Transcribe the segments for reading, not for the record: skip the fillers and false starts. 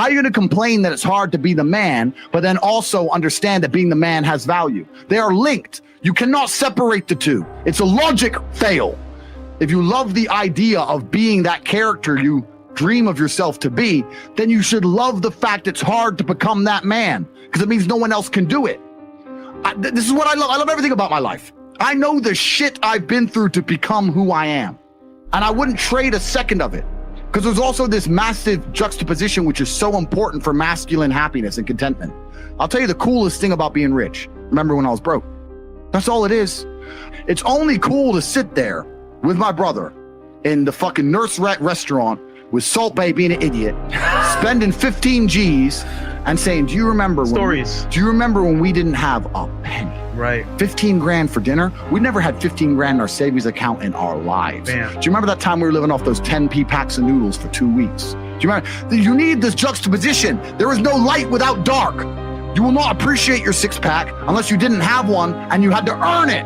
How are you going to complain that it's hard to be the man, but then also understand that being the man has value? They are linked. You cannot separate the two. It's a logic fail. If you love the idea of being that character you dream of yourself to be, then you should love the fact it's hard to become that man, because it means no one else can do it. This is what I love. I love everything about my life. I know the shit I've been through to become who I am. And I wouldn't trade a second of it, because there's also this massive juxtaposition, which is so important for masculine happiness and contentment. I'll tell you the coolest thing about being rich. Remember when I was broke? That's all it is. It's only cool to sit there with my brother in the fucking Nurse Rat restaurant with Salt Bae being an idiot, spending 15 G's and saying, do you remember when we didn't have a penny? Right. 15 grand for dinner? We never had 15 grand in our savings account in our lives. Bam. Do you remember that time we were living off those 10p packs of noodles for 2 weeks? Do you remember? You need this juxtaposition. There is no light without dark. You will not appreciate your six pack unless you didn't have one and you had to earn it.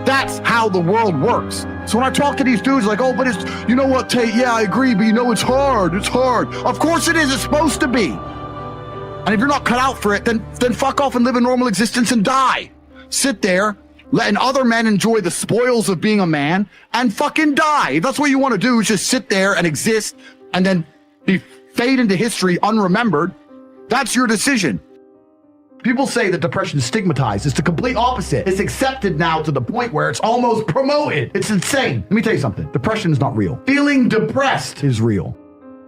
That's how the world works. So when I talk to these dudes like, oh, but it's, you know what, Tate, yeah, I agree, but you know, it's hard. Of course it is, it's supposed to be. And if you're not cut out for it, then fuck off and live a normal existence and die. Sit there, letting other men enjoy the spoils of being a man and fucking die. If that's what you want to do, is just sit there and exist and then fade into history unremembered. That's your decision. People say that depression is stigmatized. It's the complete opposite. It's accepted now to the point where it's almost promoted. It's insane. Let me tell you something. Depression is not real. Feeling depressed is real.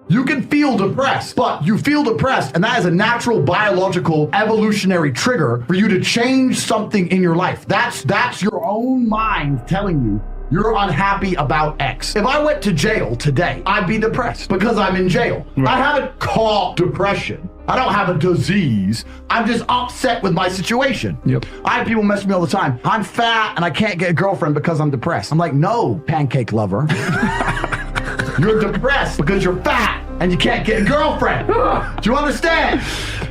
You can feel depressed, but you feel depressed, and that is a natural biological evolutionary trigger for you to change something in your life. That's your own mind telling you you're unhappy about X. If I went to jail today, I'd be depressed because I'm in jail. Right. I haven't caught depression. I don't have a disease. I'm just upset with my situation. Yep. I have people mess with me all the time. I'm fat and I can't get a girlfriend because I'm depressed. I'm like, no, pancake lover. You're depressed because you're fat and you can't get a girlfriend. Do you understand?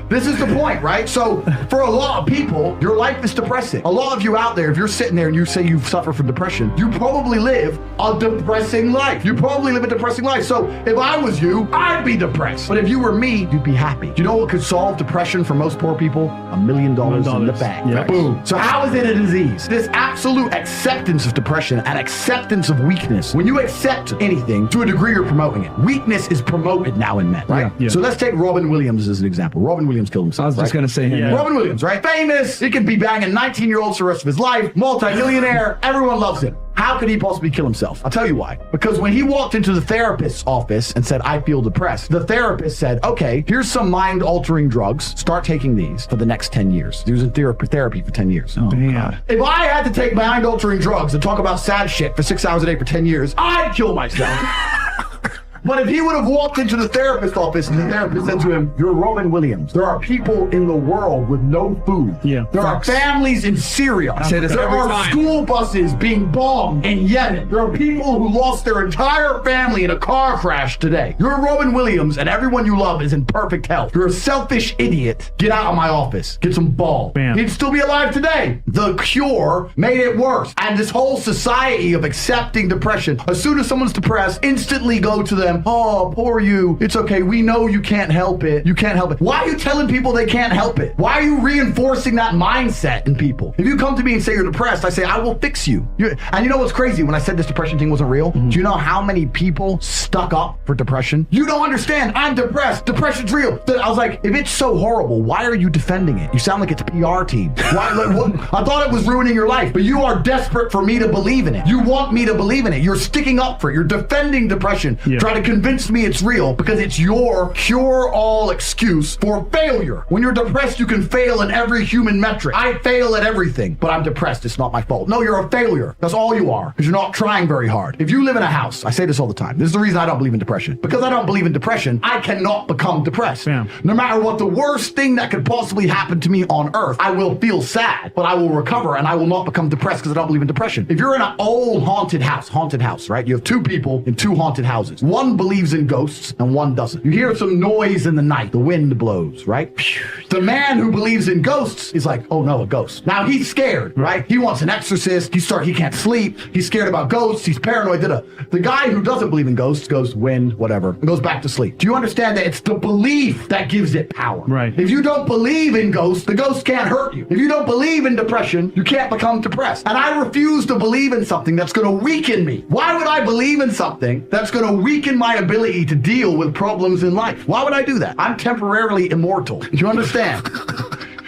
This is the point, right? So for a lot of people, your life is depressing. A lot of you out there, if you're sitting there and you say you suffer from depression, you probably live a depressing life. You probably live a depressing life. So if I was you, I'd be depressed. But if you were me, you'd be happy. Do you know what could solve depression for most poor people? $1 million in the bank. Yes. Boom. So how is it a disease? This absolute acceptance of depression and acceptance of weakness. When you accept anything, to a degree, you're promoting it. Weakness is promoted now in men, right? Yeah. So let's take Robin Williams as an example. Robin Williams killed himself. I was just going to say him. Yeah. Robin Williams, right? Famous. He can be banging 19-year-olds for the rest of his life. Multi-millionaire. Everyone loves him. How could he possibly kill himself? I'll tell you why. Because when he walked into the therapist's office and said, I feel depressed, the therapist said, okay, here's some mind-altering drugs. Start taking these for the next 10 years. He was in therapy for 10 years. Oh, God. If I had to take mind-altering drugs and talk about sad shit for 6 hours a day for 10 years, I'd kill myself. But if he would have walked into the therapist's office and the therapist said to him, you're Robin Williams. There are people in the world with no food. Yeah. There are families in Syria. There are school buses being bombed in Yemen. There are people who lost their entire family in a car crash today. You're Robin Williams and everyone you love is in perfect health. You're a selfish idiot. Get out of my office. Get some ball. Bam. He'd still be alive today. The cure made it worse. And this whole society of accepting depression, as soon as someone's depressed, instantly go to them, oh, poor you. It's okay. We know you can't help it. You can't help it. Why are you telling people they can't help it? Why are you reinforcing that mindset in people? If you come to me and say you're depressed, I say, I will fix you. And you know what's crazy? When I said this depression thing wasn't real, do you know how many people stuck up for depression? You don't understand. I'm depressed. Depression's real. I was like, if it's so horrible, why are you defending it? You sound like it's a PR team. Why? Like, what? I thought it was ruining your life, but you are desperate for me to believe in it. You want me to believe in it. You're sticking up for it. You're defending depression. Yeah. Trying to convince me it's real because it's your cure-all excuse for failure. When you're depressed, you can fail in every human metric. I fail at everything, but I'm depressed. It's not my fault. No, you're a failure. That's all you are, because you're not trying very hard. If you live in a house, I say this all the time. This is the reason I don't believe in depression. Because I don't believe in depression, I cannot become depressed. Yeah. No matter what the worst thing that could possibly happen to me on earth, I will feel sad, but I will recover and I will not become depressed because I don't believe in depression. If you're in an old haunted house, right? You have two people in two haunted houses. One believes in ghosts and one doesn't. You hear some noise in the night. The wind blows, right? The man who believes in ghosts is like, oh no, a ghost. Now he's scared, right? He wants an exorcist. He can't sleep. He's scared about ghosts. He's paranoid. The guy who doesn't believe in ghosts goes, wind, whatever, and goes back to sleep. Do you understand that it's the belief that gives it power? Right. If you don't believe in ghosts, the ghost can't hurt you. If you don't believe in depression, you can't become depressed. And I refuse to believe in something that's going to weaken me. Why would I believe in something that's going to weaken my ability to deal with problems in life? Why would I do that? I'm temporarily immortal. Do you understand?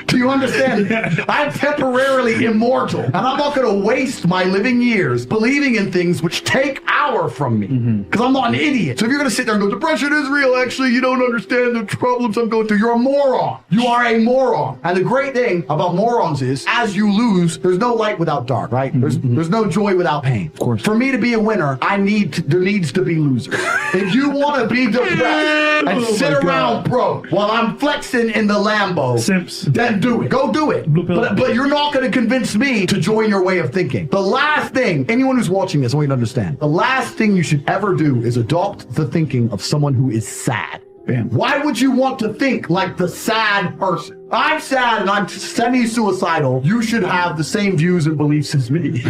Do you understand? Yeah. I'm temporarily immortal, and I'm not going to waste my living years believing in things which take power from me, because I'm not an idiot. So if you're going to sit there and go, depression is real, actually, you don't understand the problems I'm going through, you're a moron. You are a moron. And the great thing about morons is, as you lose, there's no light without dark, right? There's no joy without pain. Of course. For me to be a winner, there needs to be losers. If you want to be depressed and sit around broke while I'm flexing in the Lambo, Simps. then do it. Go do it. But you're not going to convince me to join your way of thinking. The last thing, anyone who's watching this, I want you to understand, the last thing you should ever do is adopt the thinking of someone who is sad. Bam. Why would you want to think like the sad person? I'm sad and I'm semi-suicidal. You should have the same views and beliefs as me.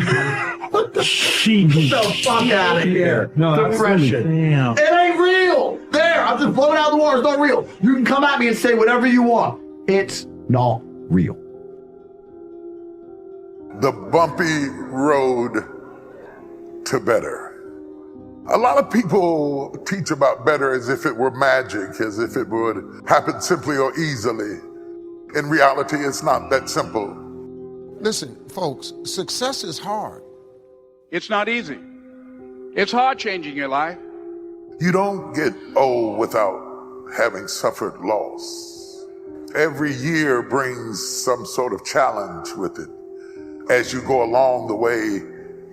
What the fuck out of here? No, depression. Damn. It ain't real. There, I'm just blowing out the water. It's not real. You can come at me and say whatever you want. It's not real. The bumpy road to better. A lot of people teach about better as if it were magic, as if it would happen simply or easily. In reality, it's not that simple. Listen, folks, success is hard. It's not easy. It's hard changing your life. You don't get old without having suffered loss. Every year brings some sort of challenge with it. As you go along the way,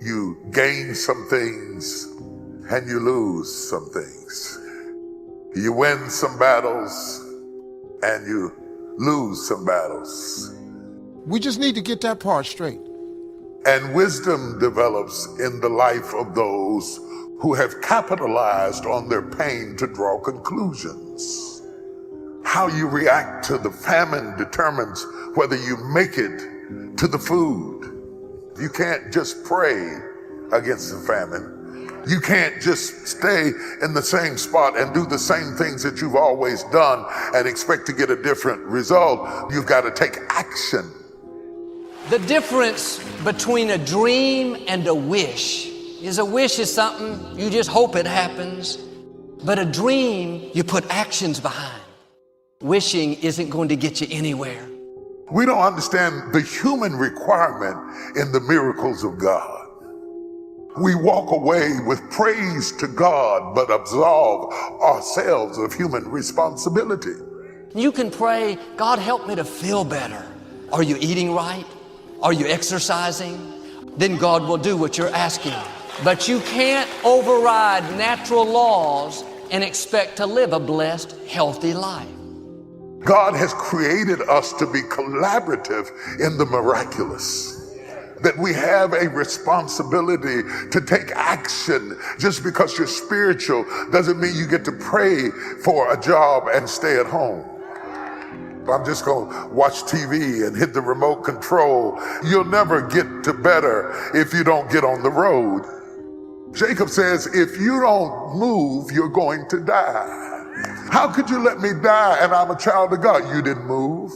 you gain some things and you lose some things. You win some battles and you lose some battles. We just need to get that part straight. And wisdom develops in the life of those who have capitalized on their pain to draw conclusions. How you react to the famine determines whether you make it to the food. You can't just pray against the famine. You can't just stay in the same spot and do the same things that you've always done and expect to get a different result. You've got to take action. The difference between a dream and a wish is something you just hope it happens, but a dream you put actions behind. Wishing isn't going to get you anywhere. We don't understand the human requirement in the miracles of God. We walk away with praise to God, but absolve ourselves of human responsibility. You can pray, God, help me to feel better. Are you eating right? Are you exercising? Then God will do what you're asking. But you can't override natural laws and expect to live a blessed, healthy life. God has created us to be collaborative in the miraculous. That we have a responsibility to take action. Just because you're spiritual doesn't mean you get to pray for a job and stay at home. I'm just going to watch TV and hit the remote control. You'll never get to better if you don't get on the road. Jacob says, if you don't move, you're going to die. How could you let me die and I'm a child of God? You didn't move.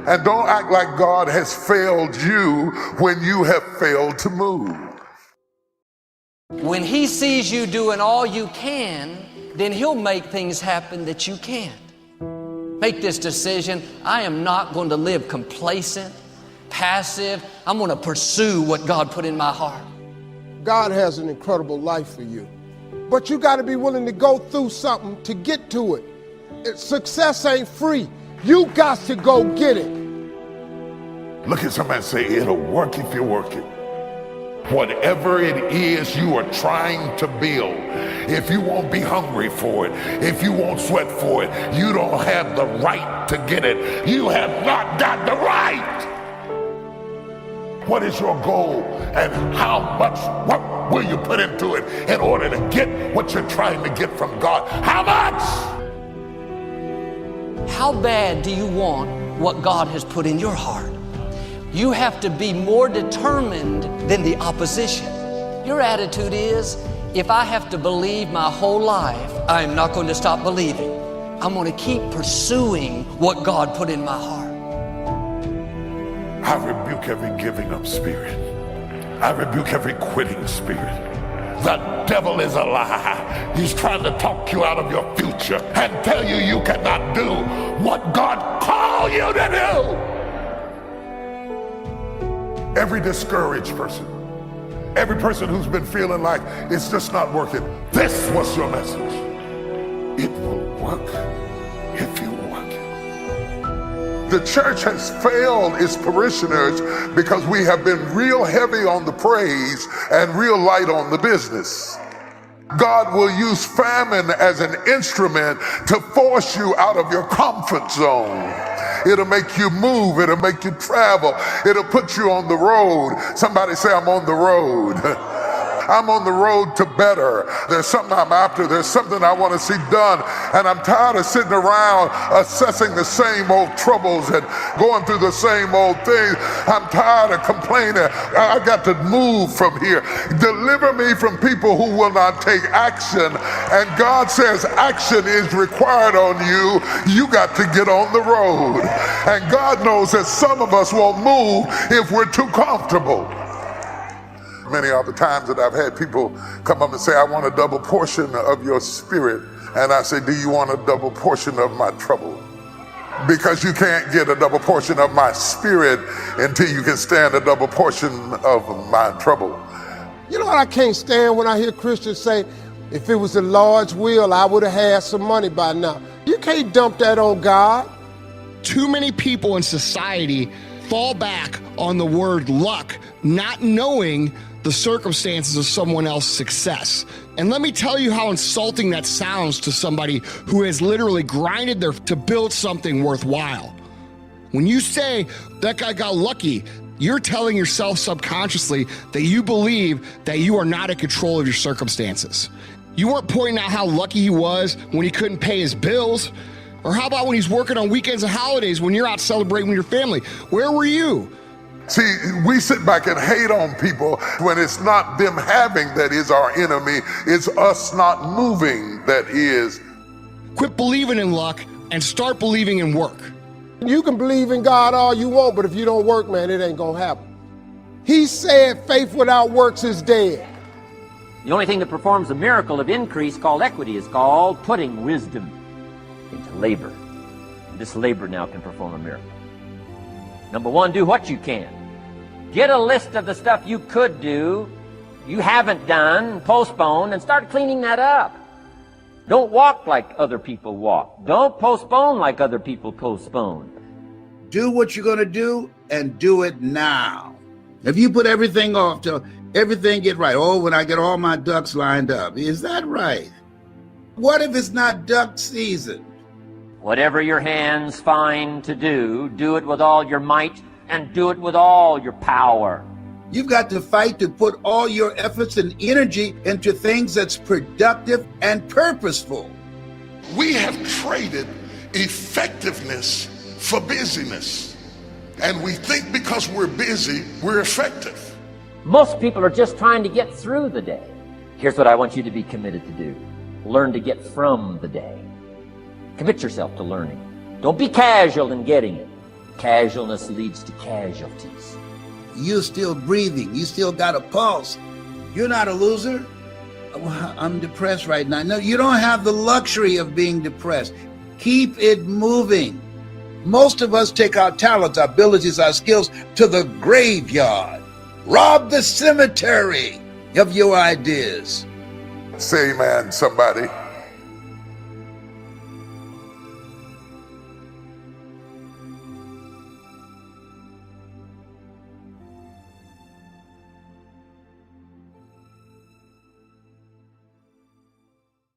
And don't act like God has failed you when you have failed to move. When He sees you doing all you can, then He'll make things happen that you can't. Make this decision. I am not going to live complacent, passive. I'm going to pursue what God put in my heart. God has an incredible life for you, but you got to be willing to go through something to get to it. Success ain't free. You got to go get it. Look at somebody and say, it'll work if you work it. Whatever it is you are trying to build, if you won't be hungry for it, if you won't sweat for it, you don't have the right to get it. You have not got the right. What is your goal and what will you put into it in order to get what you're trying to get from God? How much? How how bad do you want what God has put in your heart? You have to be more determined than the opposition. Your attitude is, if I have to believe my whole life, I'm not going to stop believing. I'm going to keep pursuing what God put in my heart. I rebuke every giving up spirit. I rebuke every quitting spirit. The devil is a lie. He's trying to talk you out of your future and tell you you cannot do what God called you to do. Every discouraged person, every person who's been feeling like it's just not working, this was your message. It will work if you work it. The church has failed its parishioners because we have been real heavy on the praise and real light on the business. God will use famine as an instrument to force you out of your comfort zone. It'll make you move. It'll make you travel. It'll put you on the road. Somebody say, I'm on the road. I'm on the road to better. There's something I'm after. There's something I want to see done. And I'm tired of sitting around assessing the same old troubles and going through the same old things. I'm tired of complaining. I got to move from here. Deliver me from people who will not take action. And God says action is required on you. You got to get on the road. And God knows that some of us won't move if we're too comfortable. Many are the times that I've had people come up and say, I want a double portion of your spirit. And I say, do you want a double portion of my trouble? Because you can't get a double portion of my spirit until you can stand a double portion of my trouble. You know what I can't stand when I hear Christians say, if it was the Lord's will, I would have had some money by now. You can't dump that on God. Too many people in society fall back on the word luck, not knowing the circumstances of someone else's success. And let me tell you how insulting that sounds to somebody who has literally grinded to build something worthwhile. When you say that guy got lucky, you're telling yourself subconsciously that you believe that you are not in control of your circumstances. You weren't pointing out how lucky he was when he couldn't pay his bills. Or how about when he's working on weekends and holidays when you're out celebrating with your family? Where were you? See, we sit back and hate on people when it's not them having that is our enemy. It's us not moving that is. Quit believing in luck and start believing in work. You can believe in God all you want, but if you don't work, man, it ain't gonna happen. He said faith without works is dead. The only thing that performs a miracle of increase called equity is called putting wisdom into labor. And this labor now can perform a miracle. Number one, do what you can. Get a list of the stuff you could do, you haven't done, postpone, and start cleaning that up. Don't walk like other people walk. Don't postpone like other people postpone. Do what you're going to do and do it now. If you put everything off till everything get right, oh, when I get all my ducks lined up, is that right? What if it's not duck season? Whatever your hands find to do, do it with all your might and do it with all your power. You've got to fight to put all your efforts and energy into things that's productive and purposeful. We have traded effectiveness for busyness. And we think because we're busy, we're effective. Most people are just trying to get through the day. Here's what I want you to be committed to do. Learn to get from the day. Commit yourself to learning. Don't be casual in getting it. Casualness leads to casualties. You're still breathing. You still got a pulse. You're not a loser. I'm depressed right now. No, you don't have the luxury of being depressed. Keep it moving. Most of us take our talents, our abilities, our skills to the graveyard. Rob the cemetery of your ideas. Say amen, somebody.